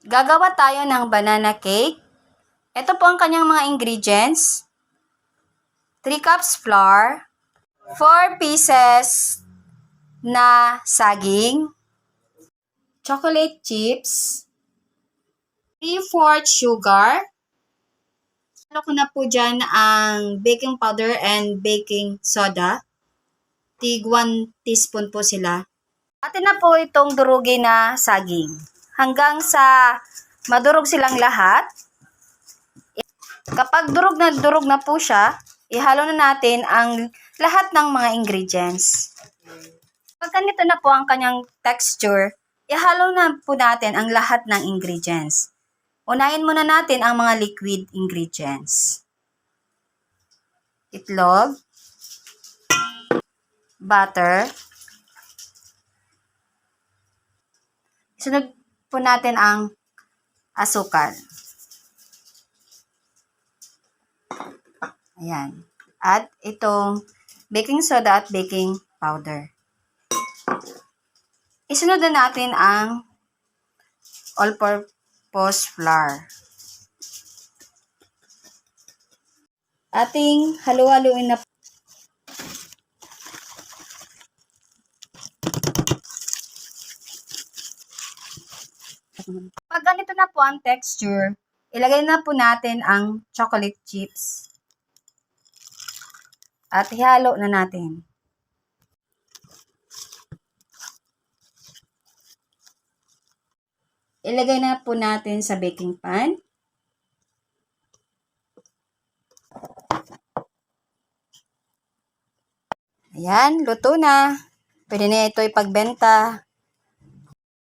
Gagawa tayo ng banana cake. Ito po ang kanyang mga ingredients. 3 cups flour, 4 pieces na saging, chocolate chips, 3/4 sugar. Halo ko na po dyan ang baking powder and baking soda. Tig 1 teaspoon po sila. Atin na po itong durugin na saging. Hanggang sa madurog silang lahat. Kapag durog na po siya, ihalo na natin ang lahat ng mga ingredients. Pag ganito na po ang kanyang texture, ihalo na po natin ang lahat ng ingredients. Unahin muna natin ang mga liquid ingredients. Itlog, butter, sunod po natin ang asukal. Ayan. At itong baking soda at baking powder. Isunod na natin ang all-purpose flour. Ating halu-haluin na. Pag ganito na po ang texture, ilagay na po natin ang chocolate chips. At ihalo na natin. Ilagay na po natin sa baking pan. Ayan, luto na. Pwede na ito ipagbenta.